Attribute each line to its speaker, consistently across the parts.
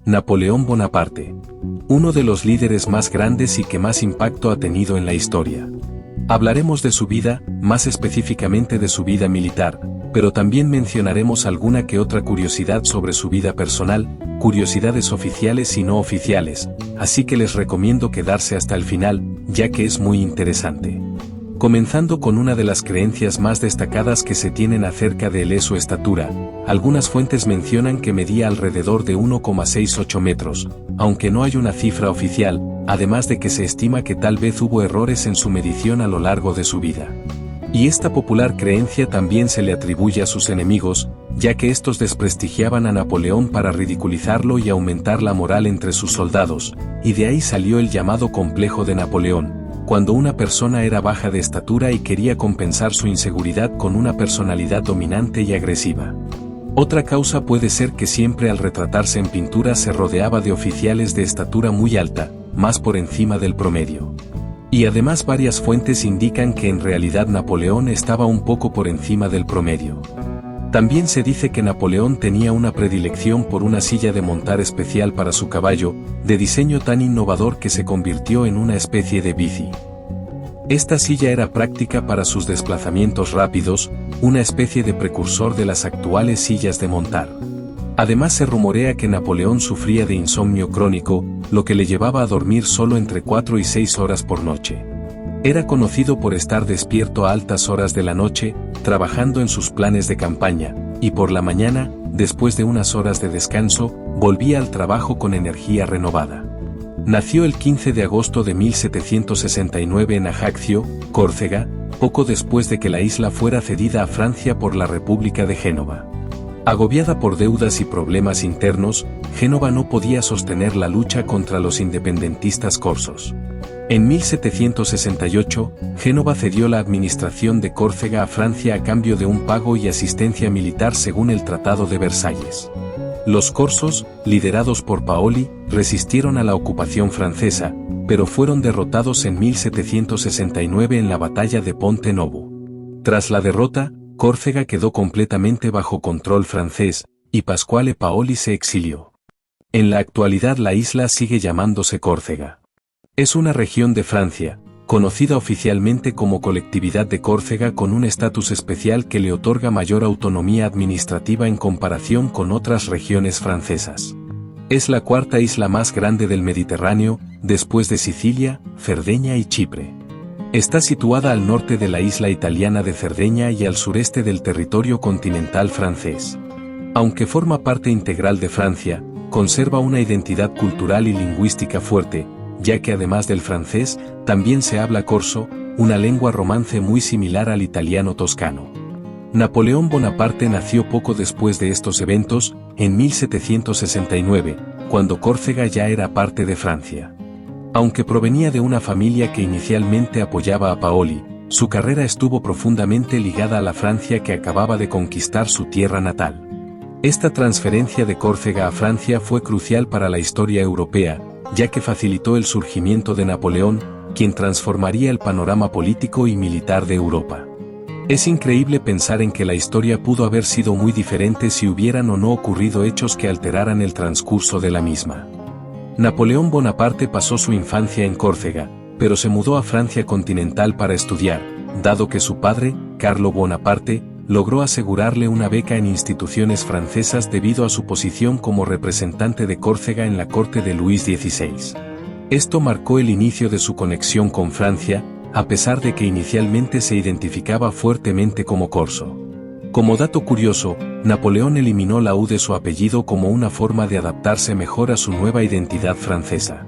Speaker 1: Napoleón Bonaparte. Uno de los líderes más grandes y que más impacto ha tenido en la historia. Hablaremos de su vida, más específicamente de su vida militar, pero también mencionaremos alguna que otra curiosidad sobre su vida personal, curiosidades oficiales y no oficiales, así que les recomiendo quedarse hasta el final, ya que es muy interesante. Comenzando con una de las creencias más destacadas que se tienen acerca de él es su estatura. Algunas fuentes mencionan que medía alrededor de 1,68 metros, aunque no hay una cifra oficial, además de que se estima que tal vez hubo errores en su medición a lo largo de su vida. Y esta popular creencia también se le atribuye a sus enemigos, ya que estos desprestigiaban a Napoleón para ridiculizarlo y aumentar la moral entre sus soldados, y de ahí salió el llamado complejo de Napoleón, cuando una persona era baja de estatura y quería compensar su inseguridad con una personalidad dominante y agresiva. Otra causa puede ser que siempre al retratarse en pintura se rodeaba de oficiales de estatura muy alta, más por encima del promedio. Y además varias fuentes indican que en realidad Napoleón estaba un poco por encima del promedio. También se dice que Napoleón tenía una predilección por una silla de montar especial para su caballo, de diseño tan innovador que se convirtió en una especie de bici. Esta silla era práctica para sus desplazamientos rápidos, una especie de precursor de las actuales sillas de montar. Además se rumorea que Napoleón sufría de insomnio crónico, lo que le llevaba a dormir solo entre 4 y 6 horas por noche. Era conocido por estar despierto a altas horas de la noche, trabajando en sus planes de campaña, y por la mañana, después de unas horas de descanso, volvía al trabajo con energía renovada. Nació el 15 de agosto de 1769 en Ajaccio, Córcega, poco después de que la isla fuera cedida a Francia por la República de Génova. Agobiada por deudas y problemas internos, Génova no podía sostener la lucha contra los independentistas corsos. En 1768, Génova cedió la administración de Córcega a Francia a cambio de un pago y asistencia militar según el Tratado de Versalles. Los corsos, liderados por Paoli, resistieron a la ocupación francesa, pero fueron derrotados en 1769 en la batalla de Ponte Novo. Tras la derrota, Córcega quedó completamente bajo control francés, y Pasquale Paoli se exilió. En la actualidad la isla sigue llamándose Córcega. Es una región de Francia, conocida oficialmente como Colectividad de Córcega con un estatus especial que le otorga mayor autonomía administrativa en comparación con otras regiones francesas. Es la cuarta isla más grande del Mediterráneo, después de Sicilia, Cerdeña y Chipre. Está situada al norte de la isla italiana de Cerdeña y al sureste del territorio continental francés. Aunque forma parte integral de Francia, conserva una identidad cultural y lingüística fuerte, ya que además del francés, también se habla corso, una lengua romance muy similar al italiano toscano. Napoleón Bonaparte nació poco después de estos eventos, en 1769, cuando Córcega ya era parte de Francia. Aunque provenía de una familia que inicialmente apoyaba a Paoli, su carrera estuvo profundamente ligada a la Francia que acababa de conquistar su tierra natal. Esta transferencia de Córcega a Francia fue crucial para la historia europea, ya que facilitó el surgimiento de Napoleón, quien transformaría el panorama político y militar de Europa. Es increíble pensar en que la historia pudo haber sido muy diferente si hubieran o no ocurrido hechos que alteraran el transcurso de la misma. Napoleón Bonaparte pasó su infancia en Córcega, pero se mudó a Francia continental para estudiar, dado que su padre, Carlo Bonaparte, logró asegurarle una beca en instituciones francesas debido a su posición como representante de Córcega en la corte de Luis XVI. Esto marcó el inicio de su conexión con Francia, a pesar de que inicialmente se identificaba fuertemente como corso. Como dato curioso, Napoleón eliminó la U de su apellido como una forma de adaptarse mejor a su nueva identidad francesa.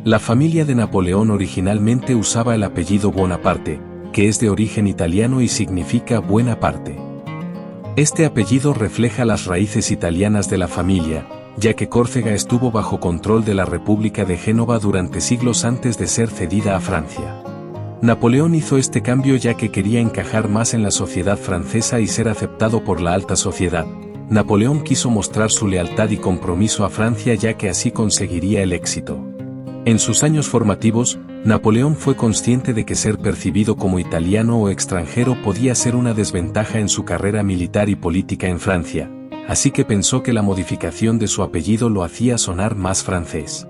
Speaker 1: La familia de Napoleón originalmente usaba el apellido Bonaparte, que es de origen italiano y significa buena parte. Este apellido refleja las raíces italianas de la familia, ya que Córcega estuvo bajo control de la República de Génova durante siglos antes de ser cedida a Francia. Napoleón hizo este cambio ya que quería encajar más en la sociedad francesa y ser aceptado por la alta sociedad. Napoleón quiso mostrar su lealtad y compromiso a Francia ya que así conseguiría el éxito. En sus años formativos, Napoleón fue consciente de que ser percibido como italiano o extranjero podía ser una desventaja en su carrera militar y política en Francia, así que pensó que la modificación de su apellido lo hacía sonar más francés.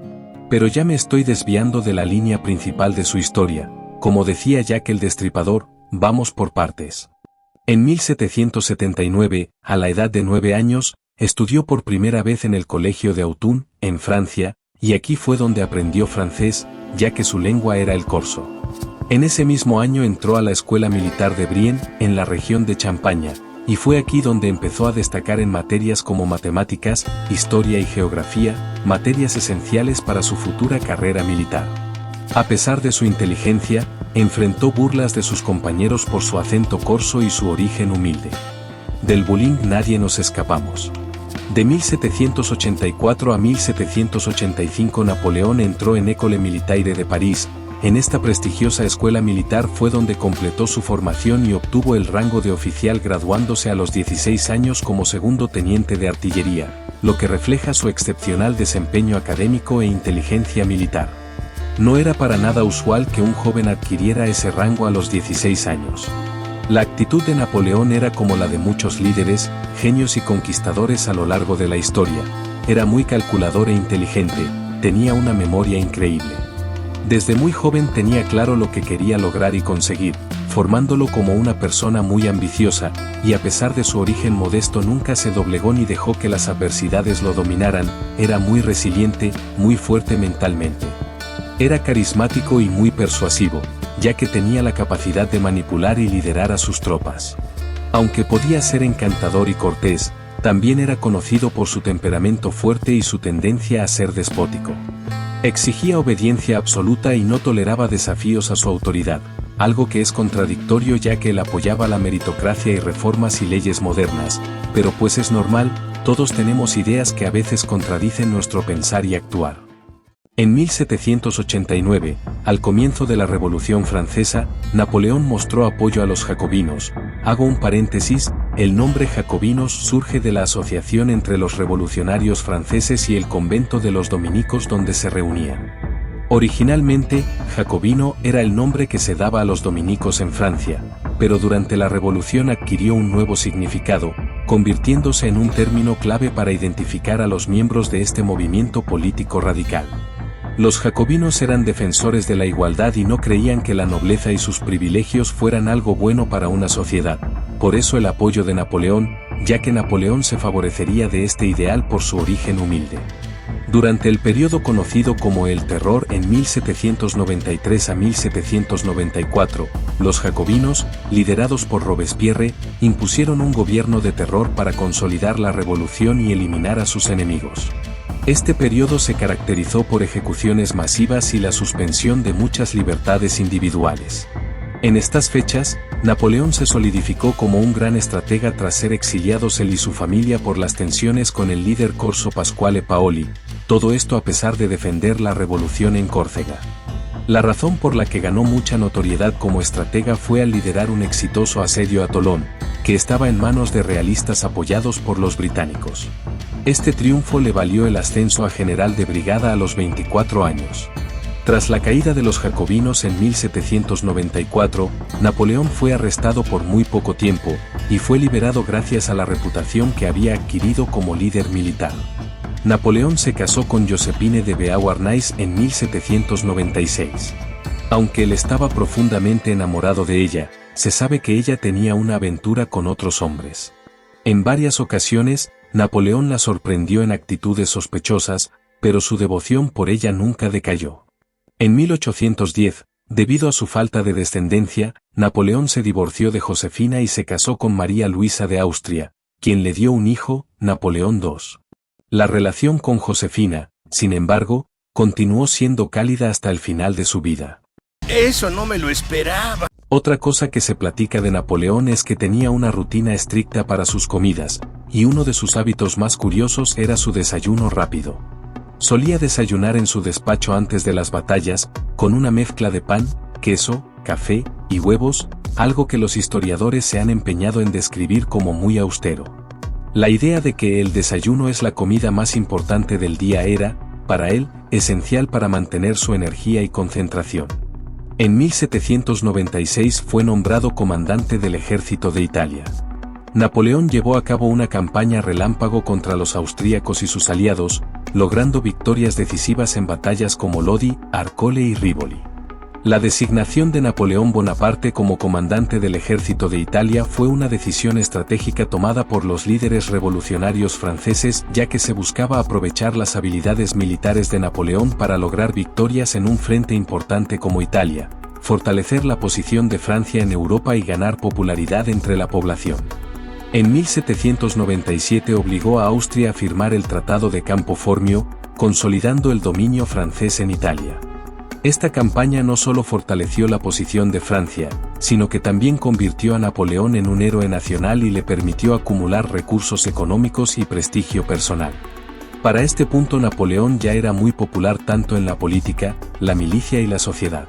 Speaker 1: Pero ya me estoy desviando de la línea principal de su historia, como decía Jack el Destripador, vamos por partes. En 1779, a la edad de 9 años, estudió por primera vez en el colegio de Autun, en Francia, y aquí fue donde aprendió francés, ya que su lengua era el corso. En ese mismo año entró a la Escuela Militar de Brienne, en la región de Champaña, y fue aquí donde empezó a destacar en materias como matemáticas, historia y geografía, materias esenciales para su futura carrera militar. A pesar de su inteligencia, enfrentó burlas de sus compañeros por su acento corso y su origen humilde. Del bullying nadie nos escapamos. De 1784 a 1785 Napoleón entró en École Militaire de París. En esta prestigiosa escuela militar fue donde completó su formación y obtuvo el rango de oficial, graduándose a los 16 años como segundo teniente de artillería, lo que refleja su excepcional desempeño académico e inteligencia militar. No era para nada usual que un joven adquiriera ese rango a los 16 años. La actitud de Napoleón era como la de muchos líderes, genios y conquistadores a lo largo de la historia. Era muy calculador e inteligente, tenía una memoria increíble. Desde muy joven tenía claro lo que quería lograr y conseguir, formándolo como una persona muy ambiciosa, y a pesar de su origen modesto nunca se doblegó ni dejó que las adversidades lo dominaran, era muy resiliente, muy fuerte mentalmente. Era carismático y muy persuasivo, ya que tenía la capacidad de manipular y liderar a sus tropas. Aunque podía ser encantador y cortés, también era conocido por su temperamento fuerte y su tendencia a ser despótico. Exigía obediencia absoluta y no toleraba desafíos a su autoridad, algo que es contradictorio ya que él apoyaba la meritocracia y reformas y leyes modernas, pero pues es normal, todos tenemos ideas que a veces contradicen nuestro pensar y actuar. En 1789, al comienzo de la Revolución Francesa, Napoleón mostró apoyo a los jacobinos. Hago un paréntesis, el nombre jacobinos surge de la asociación entre los revolucionarios franceses y el convento de los dominicos donde se reunían. Originalmente, jacobino era el nombre que se daba a los dominicos en Francia, pero durante la Revolución adquirió un nuevo significado, convirtiéndose en un término clave para identificar a los miembros de este movimiento político radical. Los jacobinos eran defensores de la igualdad y no creían que la nobleza y sus privilegios fueran algo bueno para una sociedad, por eso el apoyo de Napoleón, ya que Napoleón se favorecería de este ideal por su origen humilde. Durante el periodo conocido como el Terror en 1793 a 1794, los jacobinos, liderados por Robespierre, impusieron un gobierno de terror para consolidar la revolución y eliminar a sus enemigos. Este periodo se caracterizó por ejecuciones masivas y la suspensión de muchas libertades individuales. En estas fechas, Napoleón se solidificó como un gran estratega tras ser exiliados él y su familia por las tensiones con el líder corso Pasquale Paoli, todo esto a pesar de defender la revolución en Córcega. La razón por la que ganó mucha notoriedad como estratega fue al liderar un exitoso asedio a Tolón, que estaba en manos de realistas apoyados por los británicos. Este triunfo le valió el ascenso a general de brigada a los 24 años. Tras la caída de los jacobinos en 1794, Napoleón fue arrestado por muy poco tiempo, y fue liberado gracias a la reputación que había adquirido como líder militar. Napoleón se casó con Josephine de Beauharnais en 1796. Aunque él estaba profundamente enamorado de ella, se sabe que ella tenía una aventura con otros hombres. En varias ocasiones, Napoleón la sorprendió en actitudes sospechosas, pero su devoción por ella nunca decayó. En 1810, debido a su falta de descendencia, Napoleón se divorció de Josefina y se casó con María Luisa de Austria, quien le dio un hijo, Napoleón II. La relación con Josefina, sin embargo, continuó siendo cálida hasta el final de su vida.
Speaker 2: Eso no me lo esperaba.
Speaker 1: Otra cosa que se platica de Napoleón es que tenía una rutina estricta para sus comidas, y uno de sus hábitos más curiosos era su desayuno rápido. Solía desayunar en su despacho antes de las batallas, con una mezcla de pan, queso, café y huevos, algo que los historiadores se han empeñado en describir como muy austero. La idea de que el desayuno es la comida más importante del día era, para él, esencial para mantener su energía y concentración. En 1796 fue nombrado comandante del ejército de Italia. Napoleón llevó a cabo una campaña relámpago contra los austríacos y sus aliados, logrando victorias decisivas en batallas como Lodi, Arcole y Rivoli. La designación de Napoleón Bonaparte como comandante del ejército de Italia fue una decisión estratégica tomada por los líderes revolucionarios franceses, ya que se buscaba aprovechar las habilidades militares de Napoleón para lograr victorias en un frente importante como Italia, fortalecer la posición de Francia en Europa y ganar popularidad entre la población. En 1797 obligó a Austria a firmar el Tratado de Campo Formio, consolidando el dominio francés en Italia. Esta campaña no solo fortaleció la posición de Francia, sino que también convirtió a Napoleón en un héroe nacional y le permitió acumular recursos económicos y prestigio personal. Para este punto Napoleón ya era muy popular tanto en la política, la milicia y la sociedad.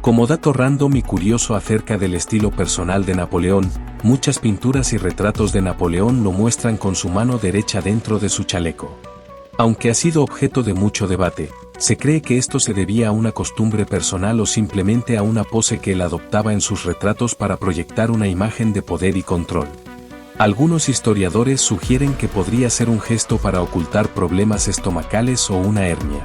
Speaker 1: Como dato random y curioso acerca del estilo personal de Napoleón, muchas pinturas y retratos de Napoleón lo muestran con su mano derecha dentro de su chaleco. Aunque ha sido objeto de mucho debate, se cree que esto se debía a una costumbre personal o simplemente a una pose que él adoptaba en sus retratos para proyectar una imagen de poder y control. Algunos historiadores sugieren que podría ser un gesto para ocultar problemas estomacales o una hernia.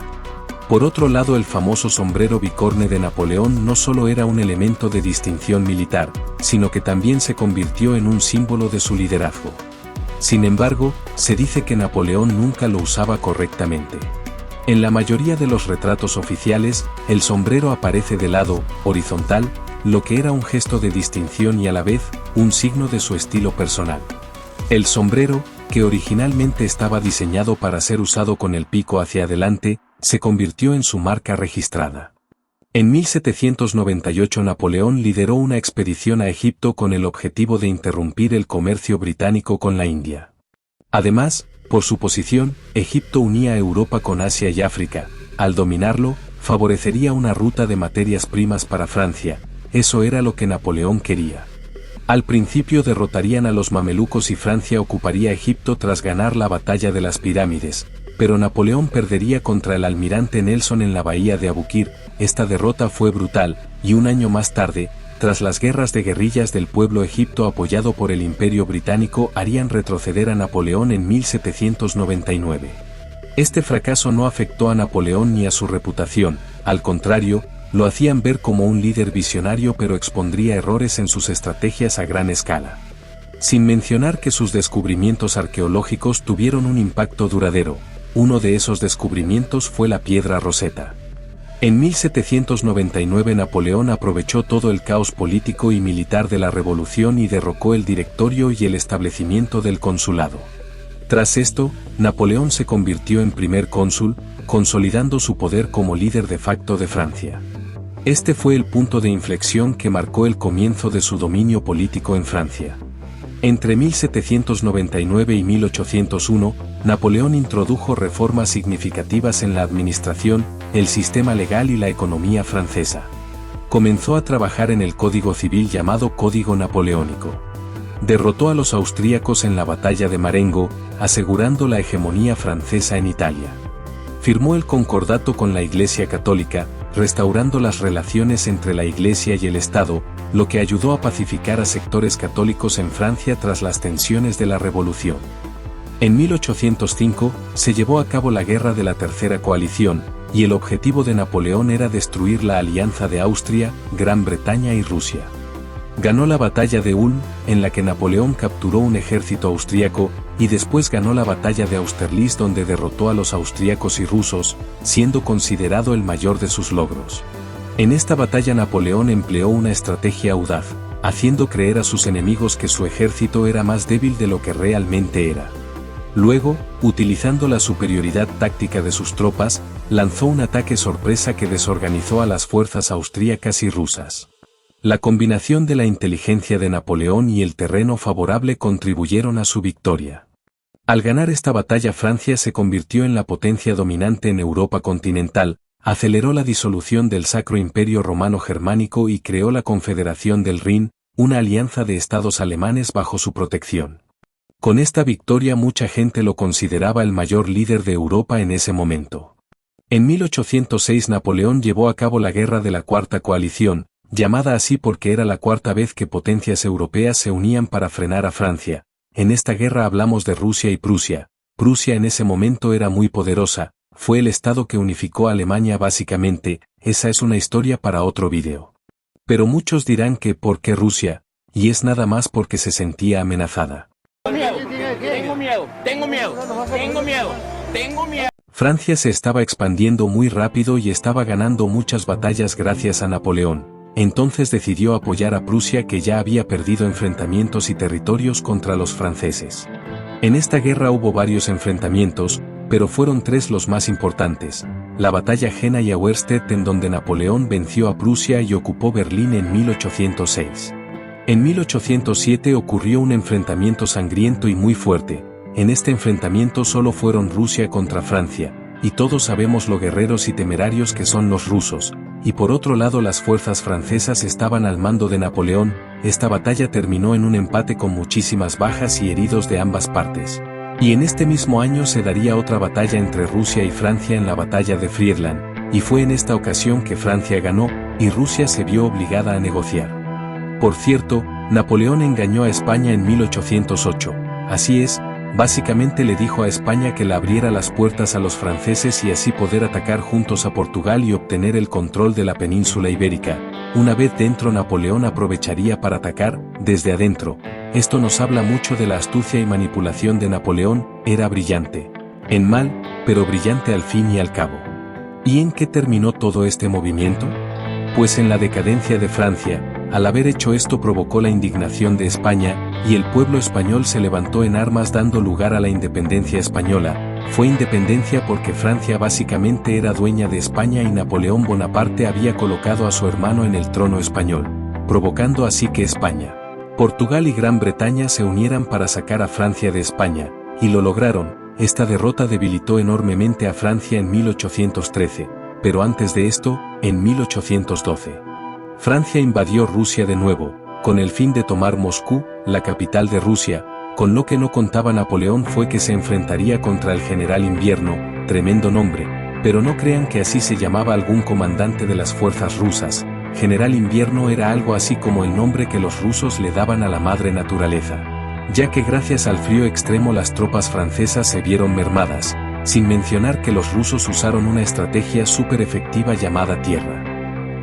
Speaker 1: Por otro lado, el famoso sombrero bicorne de Napoleón no solo era un elemento de distinción militar, sino que también se convirtió en un símbolo de su liderazgo. Sin embargo, se dice que Napoleón nunca lo usaba correctamente. En la mayoría de los retratos oficiales, el sombrero aparece de lado, horizontal, lo que era un gesto de distinción y a la vez, un signo de su estilo personal. El sombrero, que originalmente estaba diseñado para ser usado con el pico hacia adelante, se convirtió en su marca registrada. En 1798 Napoleón lideró una expedición a Egipto con el objetivo de interrumpir el comercio británico con la India. Además, por su posición, Egipto unía a Europa con Asia y África. Al dominarlo, favorecería una ruta de materias primas para Francia. Eso era lo que Napoleón quería. Al principio derrotarían a los mamelucos y Francia ocuparía Egipto tras ganar la batalla de las pirámides, pero Napoleón perdería contra el almirante Nelson en la bahía de Abukir. Esta derrota fue brutal, y un año más tarde, tras las guerras de guerrillas del pueblo egipcio apoyado por el Imperio Británico harían retroceder a Napoleón en 1799. Este fracaso no afectó a Napoleón ni a su reputación, al contrario, lo hacían ver como un líder visionario pero expondría errores en sus estrategias a gran escala. Sin mencionar que sus descubrimientos arqueológicos tuvieron un impacto duradero. Uno de esos descubrimientos fue la piedra Rosetta. En 1799 Napoleón aprovechó todo el caos político y militar de la revolución y derrocó el directorio y el establecimiento del consulado. Tras esto, Napoleón se convirtió en primer cónsul, consolidando su poder como líder de facto de Francia. Este fue el punto de inflexión que marcó el comienzo de su dominio político en Francia. Entre 1799 y 1801, Napoleón introdujo reformas significativas en la administración, el sistema legal y la economía francesa. Comenzó a trabajar en el Código Civil llamado Código Napoleónico. Derrotó a los austríacos en la batalla de Marengo, asegurando la hegemonía francesa en Italia. Firmó el concordato con la Iglesia Católica, restaurando las relaciones entre la Iglesia y el Estado, lo que ayudó a pacificar a sectores católicos en Francia tras las tensiones de la Revolución. En 1805, se llevó a cabo la Guerra de la Tercera Coalición, y el objetivo de Napoleón era destruir la alianza de Austria, Gran Bretaña y Rusia. Ganó la batalla de Ulm, en la que Napoleón capturó un ejército austríaco, y después ganó la batalla de Austerlitz donde derrotó a los austríacos y rusos, siendo considerado el mayor de sus logros. En esta batalla Napoleón empleó una estrategia audaz, haciendo creer a sus enemigos que su ejército era más débil de lo que realmente era. Luego, utilizando la superioridad táctica de sus tropas, lanzó un ataque sorpresa que desorganizó a las fuerzas austríacas y rusas. La combinación de la inteligencia de Napoleón y el terreno favorable contribuyeron a su victoria. Al ganar esta batalla Francia se convirtió en la potencia dominante en Europa continental, aceleró la disolución del Sacro Imperio Romano Germánico y creó la Confederación del Rin, una alianza de estados alemanes bajo su protección. Con esta victoria mucha gente lo consideraba el mayor líder de Europa en ese momento. En 1806 Napoleón llevó a cabo la Guerra de la Cuarta Coalición, llamada así porque era la cuarta vez que potencias europeas se unían para frenar a Francia, en esta guerra hablamos de Rusia y Prusia. Prusia en ese momento era muy poderosa, fue el estado que unificó a Alemania básicamente, esa es una historia para otro video. Pero muchos dirán que ¿por qué Rusia? Y es nada más porque se sentía amenazada.
Speaker 2: Tengo miedo.
Speaker 1: Francia se estaba expandiendo muy rápido y estaba ganando muchas batallas gracias a Napoleón. Entonces decidió apoyar a Prusia que ya había perdido enfrentamientos y territorios contra los franceses. En esta guerra hubo varios enfrentamientos, pero fueron tres los más importantes. La batalla Jena y Auerstedt en donde Napoleón venció a Prusia y ocupó Berlín en 1806. En 1807 ocurrió un enfrentamiento sangriento y muy fuerte. En este enfrentamiento solo fueron Rusia contra Francia, y todos sabemos lo guerreros y temerarios que son los rusos, y por otro lado las fuerzas francesas estaban al mando de Napoleón. Esta batalla terminó en un empate con muchísimas bajas y heridos de ambas partes. Y en este mismo año se daría otra batalla entre Rusia y Francia en la batalla de Friedland, y fue en esta ocasión que Francia ganó, y Rusia se vio obligada a negociar. Por cierto, Napoleón engañó a España en 1808, así es, básicamente le dijo a España que le abriera las puertas a los franceses y así poder atacar juntos a Portugal y obtener el control de la península ibérica. Una vez dentro Napoleón aprovecharía para atacar, desde adentro. Esto nos habla mucho de la astucia y manipulación de Napoleón, era brillante. En mal, pero brillante al fin y al cabo. ¿Y en qué terminó todo este movimiento? Pues en la decadencia de Francia. Al haber hecho esto provocó la indignación de España, y el pueblo español se levantó en armas dando lugar a la independencia española. Fue independencia porque Francia básicamente era dueña de España y Napoleón Bonaparte había colocado a su hermano en el trono español, provocando así que España, Portugal y Gran Bretaña se unieran para sacar a Francia de España, y lo lograron. Esta derrota debilitó enormemente a Francia en 1813, pero antes de esto, en 1812. Francia invadió Rusia de nuevo, con el fin de tomar Moscú, la capital de Rusia. Con lo que no contaba Napoleón fue que se enfrentaría contra el general Invierno, tremendo nombre, pero no crean que así se llamaba algún comandante de las fuerzas rusas. General Invierno era algo así como el nombre que los rusos le daban a la madre naturaleza, ya que gracias al frío extremo las tropas francesas se vieron mermadas, sin mencionar que los rusos usaron una estrategia súper efectiva llamada tierra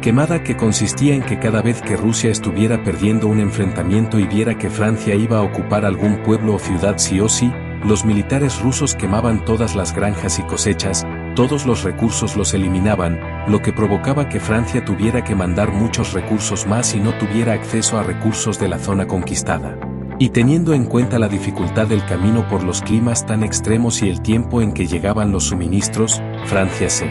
Speaker 1: quemada, que consistía en que cada vez que Rusia estuviera perdiendo un enfrentamiento y viera que Francia iba a ocupar algún pueblo o ciudad sí o sí, los militares rusos quemaban todas las granjas y cosechas, todos los recursos los eliminaban, lo que provocaba que Francia tuviera que mandar muchos recursos más y no tuviera acceso a recursos de la zona conquistada. Y teniendo en cuenta la dificultad del camino por los climas tan extremos y el tiempo en que llegaban los suministros, Francia se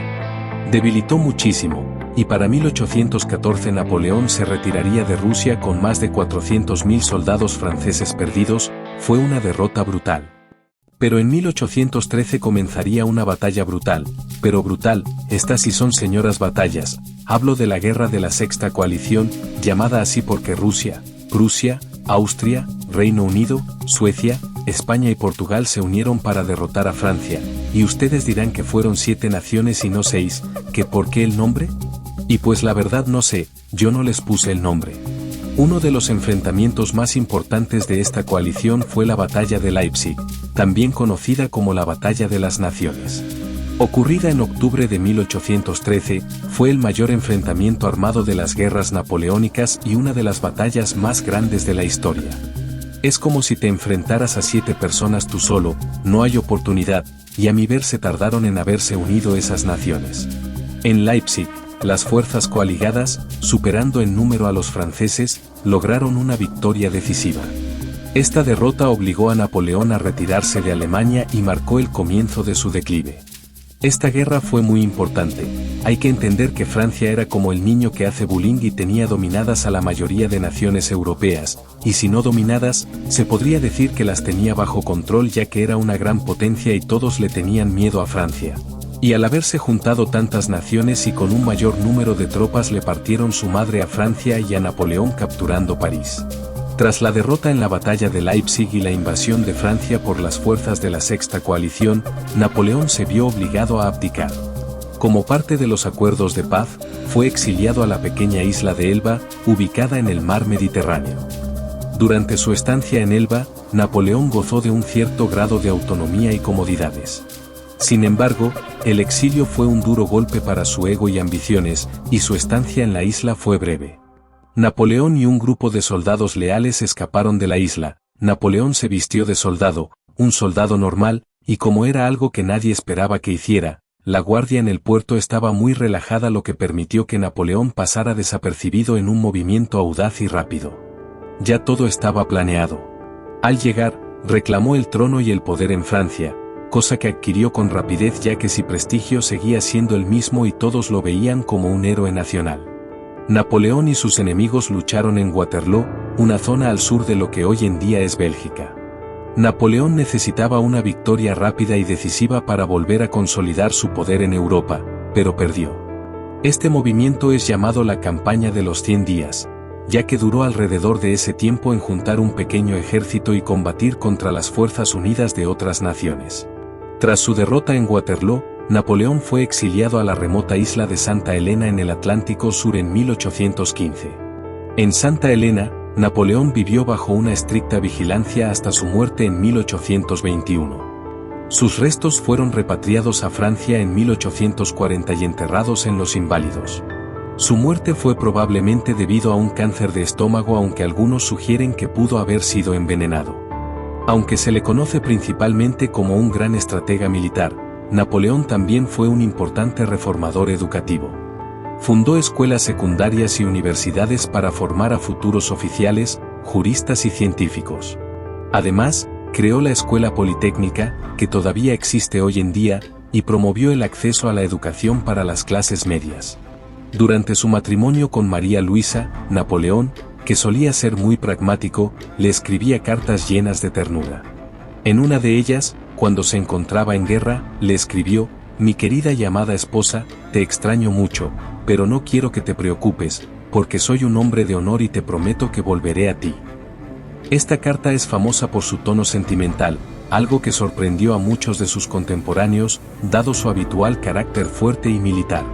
Speaker 1: debilitó muchísimo. Y para 1814 Napoleón se retiraría de Rusia con más de 400.000 soldados franceses perdidos. Fue una derrota brutal. Pero en 1813 comenzaría una batalla brutal, pero brutal, estas sí son señoras batallas. Hablo de la guerra de la Sexta Coalición, llamada así porque Rusia, Prusia, Austria, Reino Unido, Suecia, España y Portugal se unieron para derrotar a Francia. Y ustedes dirán que fueron 7 naciones y no 6, ¿que por qué el nombre? Y pues la verdad no sé, yo no les puse el nombre. Uno de los enfrentamientos más importantes de esta coalición fue la batalla de Leipzig, también conocida como la Batalla de las Naciones. Ocurrida en octubre de 1813, fue el mayor enfrentamiento armado de las guerras napoleónicas y una de las batallas más grandes de la historia. Es como si te enfrentaras a 7 personas tú solo, no hay oportunidad, y a mi ver se tardaron en haberse unido esas naciones. En Leipzig, las fuerzas coaligadas, superando en número a los franceses, lograron una victoria decisiva. Esta derrota obligó a Napoleón a retirarse de Alemania y marcó el comienzo de su declive. Esta guerra fue muy importante. Hay que entender que Francia era como el niño que hace bullying y tenía dominadas a la mayoría de naciones europeas, y si no dominadas, se podría decir que las tenía bajo control ya que era una gran potencia y todos le tenían miedo a Francia. Y al haberse juntado tantas naciones y con un mayor número de tropas le partieron su madre a Francia y a Napoleón capturando París. Tras la derrota en la batalla de Leipzig y la invasión de Francia por las fuerzas de la Sexta Coalición, Napoleón se vio obligado a abdicar. Como parte de los acuerdos de paz, fue exiliado a la pequeña isla de Elba, ubicada en el mar Mediterráneo. Durante su estancia en Elba, Napoleón gozó de un cierto grado de autonomía y comodidades. Sin embargo, el exilio fue un duro golpe para su ego y ambiciones, y su estancia en la isla fue breve. Napoleón y un grupo de soldados leales escaparon de la isla. Napoleón se vistió de soldado, un soldado normal, y como era algo que nadie esperaba que hiciera, la guardia en el puerto estaba muy relajada, lo que permitió que Napoleón pasara desapercibido en un movimiento audaz y rápido. Ya todo estaba planeado. Al llegar, reclamó el trono y el poder en Francia, cosa que adquirió con rapidez ya que su prestigio seguía siendo el mismo y todos lo veían como un héroe nacional. Napoleón y sus enemigos lucharon en Waterloo, una zona al sur de lo que hoy en día es Bélgica. Napoleón necesitaba una victoria rápida y decisiva para volver a consolidar su poder en Europa, pero perdió. Este movimiento es llamado la Campaña de los 100 días, ya que duró alrededor de ese tiempo en juntar un pequeño ejército y combatir contra las fuerzas unidas de otras naciones. Tras su derrota en Waterloo, Napoleón fue exiliado a la remota isla de Santa Elena en el Atlántico Sur en 1815. En Santa Elena, Napoleón vivió bajo una estricta vigilancia hasta su muerte en 1821. Sus restos fueron repatriados a Francia en 1840 y enterrados en Los Inválidos. Su muerte fue probablemente debido a un cáncer de estómago, aunque algunos sugieren que pudo haber sido envenenado. Aunque se le conoce principalmente como un gran estratega militar, Napoleón también fue un importante reformador educativo. Fundó escuelas secundarias y universidades para formar a futuros oficiales, juristas y científicos. Además, creó la Escuela Politécnica, que todavía existe hoy en día, y promovió el acceso a la educación para las clases medias. Durante su matrimonio con María Luisa, Napoleón, que solía ser muy pragmático, le escribía cartas llenas de ternura. En una de ellas, cuando se encontraba en guerra, le escribió: «Mi querida y amada esposa, te extraño mucho, pero no quiero que te preocupes, porque soy un hombre de honor y te prometo que volveré a ti». Esta carta es famosa por su tono sentimental, algo que sorprendió a muchos de sus contemporáneos, dado su habitual carácter fuerte y militar.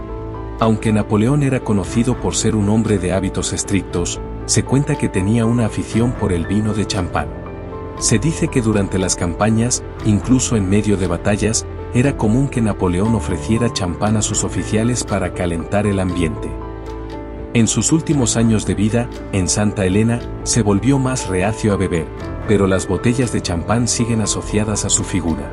Speaker 1: Aunque Napoleón era conocido por ser un hombre de hábitos estrictos, se cuenta que tenía una afición por el vino de champán. Se dice que durante las campañas, incluso en medio de batallas, era común que Napoleón ofreciera champán a sus oficiales para calentar el ambiente. En sus últimos años de vida, en Santa Elena, se volvió más reacio a beber, pero las botellas de champán siguen asociadas a su figura.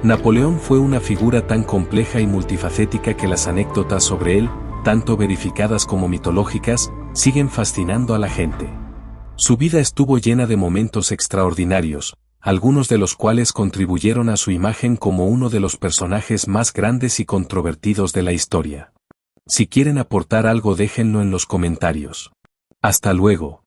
Speaker 1: Napoleón fue una figura tan compleja y multifacética que las anécdotas sobre él, tanto verificadas como mitológicas, siguen fascinando a la gente. Su vida estuvo llena de momentos extraordinarios, algunos de los cuales contribuyeron a su imagen como uno de los personajes más grandes y controvertidos de la historia. Si quieren aportar algo, déjenlo en los comentarios. Hasta luego.